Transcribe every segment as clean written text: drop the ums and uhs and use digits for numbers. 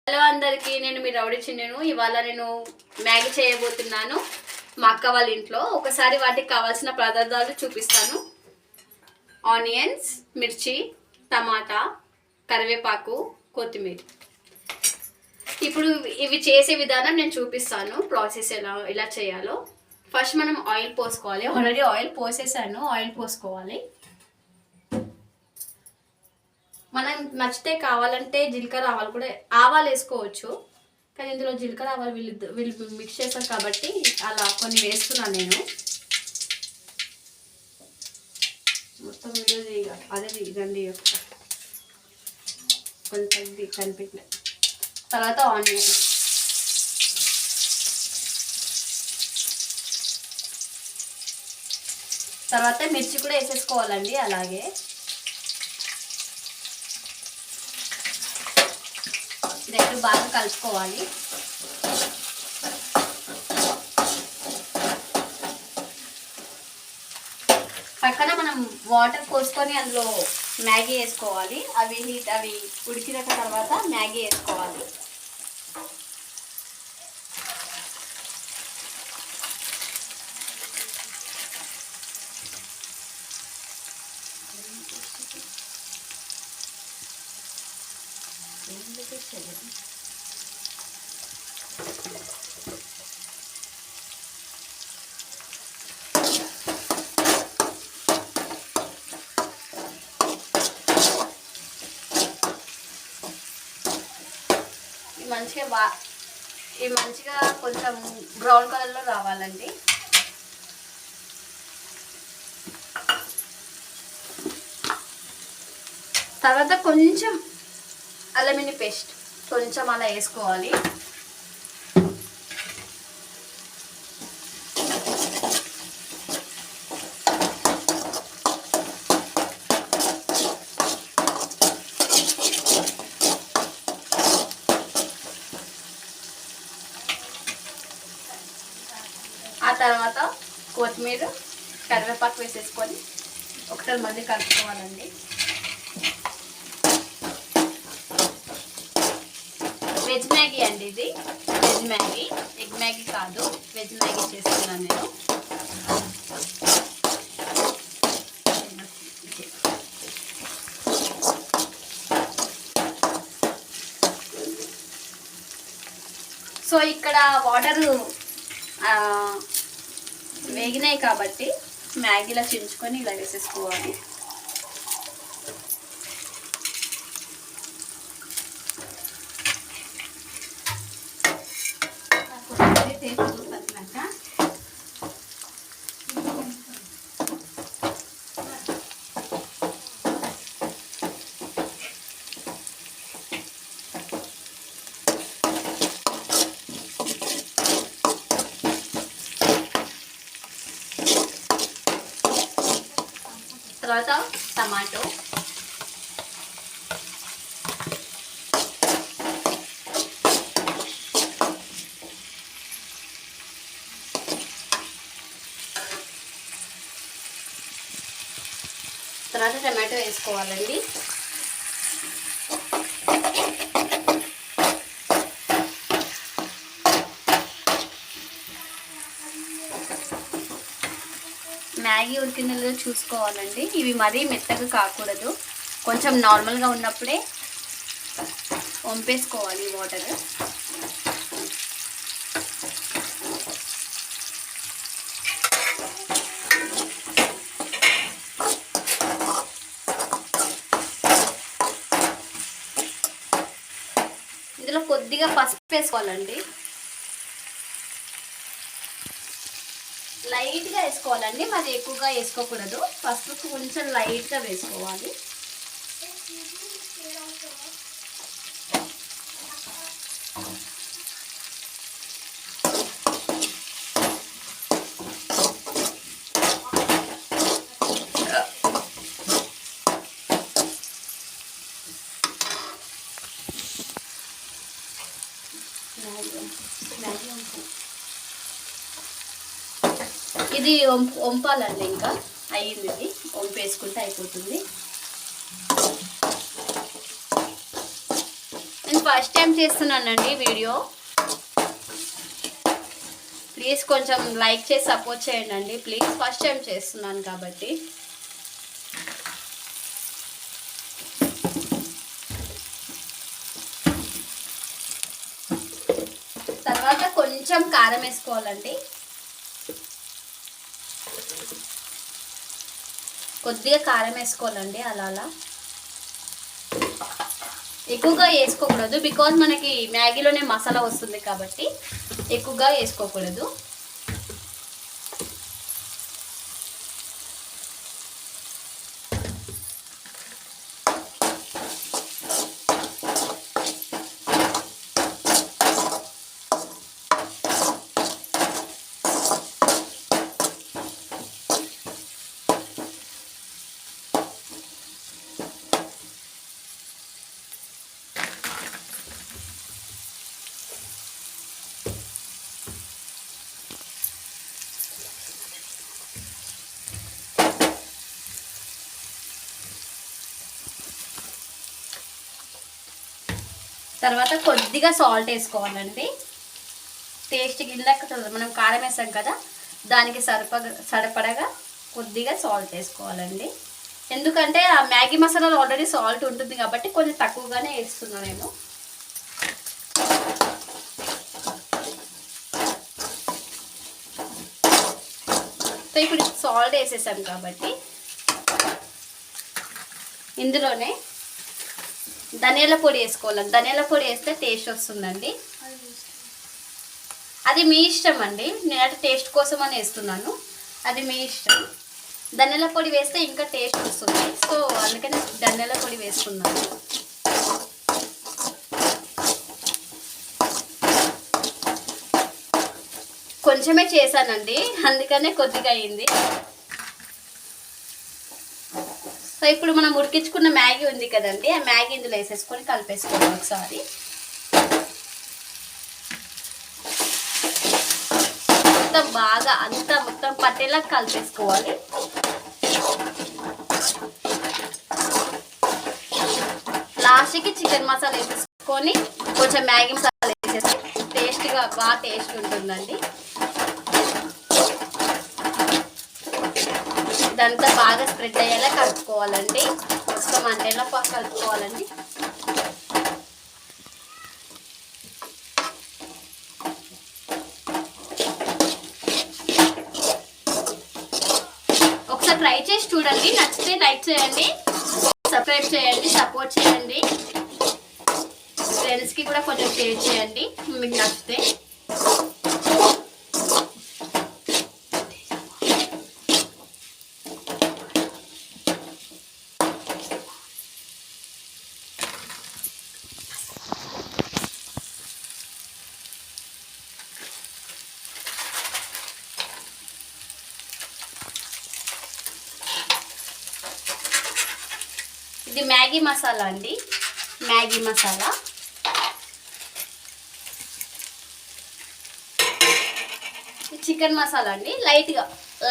Hello అందరికీ, నేను మీ rowdy చిన్నును. ఇవాళ నేను మ్యాగీ చేయబోతున్నాను మా అక్క వాళ్ళ ఇంట్లో. ఒకసారి వాటికి కావాల్సిన పదార్థాలు చూపిస్తాను. ఆనియన్స్, మిర్చి, టమాటా, కరివేపాకు, కొత్తిమీర. ఇప్పుడు ఇవి చేసే విధానం నేను చూపిస్తాను. ప్రాసెస్ ఎలా చేయాలో. ఫస్ట్ మనం ఆయిల్ పోసుకోవాలి. Already oil పోసేసాను. ఆయిల్ పోసుకోవాలి. మనం నచ్చితే కావాలంటే జీలకర్ర ఆవాలు కూడా వేసుకోవచ్చు, కానీ ఇందులో జీలకర్ర ఆవాలు వీళ్ళు మిక్స్ చేస్తారు కాబట్టి అలా కొన్ని వేస్తున్నాను నేను. మొత్తం వీడియో అదే రండి కొంచెం కనిపించలే. తర్వాత ఆనియన్, తర్వాత మిర్చి కూడా వేసేసుకోవాలండి. అలాగే రెండు బాగా కలుపుకోవాలి. పక్కన మనం వాటర్ పోసుకొని అందులో మ్యాగీ వేసుకోవాలి. అవి ఉడికిన తర్వాత మ్యాగీ వేసుకోవాలి. మంచిగా కొంచెం బ్రౌన్ కలర్లో రావాలండి. తర్వాత కొంచెం అల్లం వెల్లుల్లి పేస్ట్ కొంచెం అలా వేసుకోవాలి. ఆ తర్వాత కొత్తిమీర, కరివేపాకు వేసేసుకొని ఒకసారి మళ్ళీ కలుపుకోవాలండి. వెజ్ మ్యాగీ అండి ఇది. వెజ్ మ్యాగీ, ఎగ్ మ్యాగీ కాదు. వెజ్ మ్యాగీ చేస్తున్నాను నేను. సో ఇక్కడ వాటర్ వేగినాయి కాబట్టి మ్యాగీలా చించుకొని ఇలా వేసేసుకోవాలి. తర్వాత టమాటో, తర్వాత టమాటో వేసుకోవాలండి. మ్యాగీ ఉడికిందో చూసుకోవాలండి. ఇవి మరీ మెత్తగా కాకూడదు. కొంచెం నార్మల్గా ఉన్నప్పుడే వంపేసుకోవాలి వాటర్. ఇందులో కొద్దిగా పసుపు వేసుకోవాలండి. లైట్గా వేసుకోవాలండి, మరి ఎక్కువగా వేసుకోకూడదు. పసుపు కొంచెం లైట్గా వేసుకోవాలి. ఇది వంపాలండి. ఇంకా అయ్యింది. ఇది వంపేసుకుంటే అయిపోతుంది. నేను ఫస్ట్ టైం చేస్తున్నానండి వీడియో, ప్లీజ్ కొంచెం లైక్ చేసి సపోర్ట్ చేయండి ప్లీజ్. ఫస్ట్ టైం చేస్తున్నాను కాబట్టి. తర్వాత కొంచెం కారం వేసుకోవాలండి, కొద్దిగా కారం వేసుకోవాలండి. అలా అలా ఎక్కువగా వేసుకోకూడదు, బికాజ్ మనకి మ్యాగీలోనే మసాలా వస్తుంది కాబట్టి ఎక్కువగా వేసుకోకూడదు. తర్వాత కొద్దిగా సాల్ట్ వేసుకోవాలండి, టేస్ట్ కిందకి మనం కారం వేసాం కదా దానికి సరిపడగా కొద్దిగా సాల్ట్ వేసుకోవాలండి. ఎందుకంటే ఆ మ్యాగీ మసాలాలో ఆల్రెడీ సాల్ట్ ఉంటుంది కాబట్టి కొంచెం తక్కువగానే వేస్తున్నాను నేను. సో ఇప్పుడు సాల్ట్ వేసేసాం కాబట్టి ఇందులోనే ధనియాల పొడి వేసుకోవాలి. ధనియాల పొడి వేస్తే టేస్ట్ వస్తుందండి, అది మీ ఇష్టం అండి. నేను టేస్ట్ కోసం అని వేస్తున్నాను, అది మీ ఇష్టం. ధనియాల పొడి వేస్తే ఇంకా టేస్ట్ వస్తుంది, సో అందుకని ధనియాల పొడి వేసుకున్నాను. కొంచెమే చేశానండి అందుకనే కొద్దిగా అయింది. సో ఇప్పుడు మనం ఉడికించుకున్న మ్యాగీ ఉంది కదండి, ఆ మ్యాగీ ఇందులో వేసేసుకొని కలిపేసుకోవాలి ఒకసారి. మొత్తం బాగా అంతా మొత్తం పట్టేలా కలిపేసుకోవాలి. లాస్ట్కి చికెన్ మసాలా వేసేసుకొని కొంచెం మ్యాగీ మసాలా వేసేసి టేస్ట్గా బాగా టేస్ట్ ఉంటుందండి. ఇదంతా బాగా స్ప్రెడ్ అయ్యేలా కలుపుకోవాలండి, మొత్తం అంటేలా కలుపుకోవాలండి. ఒకసారి ట్రై చేసి చూడండి, నచ్చితే లైక్ చేయండి, సబ్స్క్రైబ్ చేయండి, సపోర్ట్ చేయండి. ఫ్రెండ్స్కి కూడా కొంచెం షేర్ చేయండి మీకు నచ్చితే. ఇది మ్యాగీ మసాలా అండి, మ్యాగీ మసాలా. చికెన్ మసాలా అండి,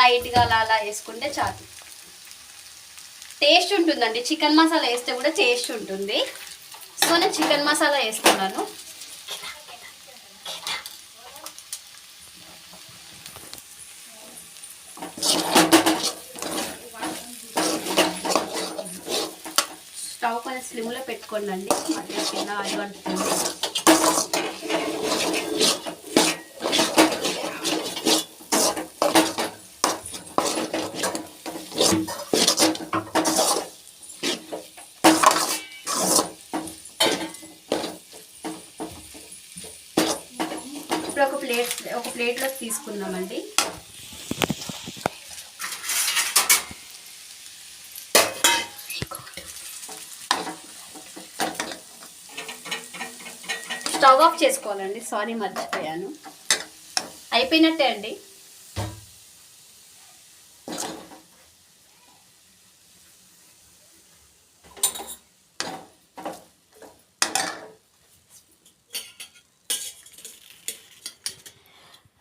లైట్గా అలా వేసుకుంటే చాలు, టేస్ట్ ఉంటుందండి. చికెన్ మసాలా వేస్తే కూడా టేస్ట్ ఉంటుంది, సో నేను చికెన్ మసాలా వేస్తున్నాను. స్టవ్ కొంచెం స్లిమ్లో పెట్టుకోండి అండి, మళ్ళీ కింద ఆయిల్ అంటుతుంది. ఇప్పుడు ఒక ప్లేట్లోకి తీసుకుందామండి. స్టవ్ ఆఫ్ చేసుకోవాలండి, సారీ మర్చిపోయాను. అయిపోయినట్టే అండి.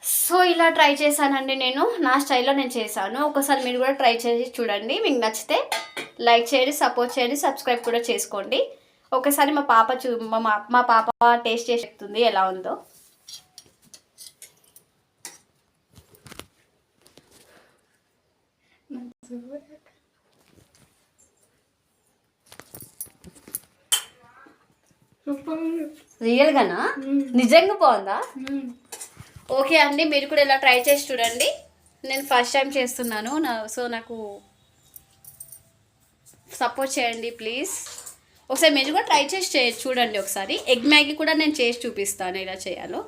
సో ఇలా ట్రై చేశానండి, నేను నా స్టైల్లో నేను చేశాను. ఒకసారి మీరు కూడా ట్రై చేసి చూడండి, మీకు నచ్చితే లైక్ చేయండి, సపోర్ట్ చేయండి, సబ్స్క్రైబ్ కూడా చేసుకోండి. ఒకసారి మా పాప మా పాప టేస్ట్ చేసి చెప్తుంది ఎలా ఉందో. రియల్గానా? నిజంగా బాగుందా? ఓకే అండి, మీరు కూడా ఇలా ట్రై చేసి చూడండి. నేను ఫస్ట్ టైం చేస్తున్నాను సో నాకు సపోర్ట్ చేయండి ప్లీజ్. ఒకసారి మీరు కూడా ట్రై చేసి చూడండి. ఒకసారి ఎగ్ మ్యాగీ కూడా నేను చేసి చూపిస్తాను ఎలా చేయాలో.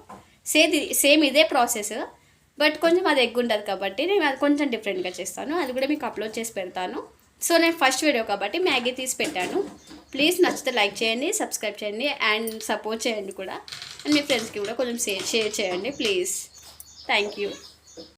సేమ్ ఇదే ప్రాసెస్, బట్ కొంచెం అది ఎగ్ ఉంటుంది కాబట్టి నేను అది కొంచెం డిఫరెంట్గా చేస్తాను. అది కూడా మీకు అప్లోడ్ చేసి పెడతాను. సో నేను ఫస్ట్ వీడియో కాబట్టి మ్యాగీ తీసి పెట్టాను. ప్లీజ్ నచ్చితే లైక్ చేయండి, సబ్స్క్రైబ్ చేయండి అండ్ సపోర్ట్ చేయండి కూడా. అండ్ మీ ఫ్రెండ్స్కి కూడా కొంచెం షేర్ చేయండి ప్లీజ్. Thank you.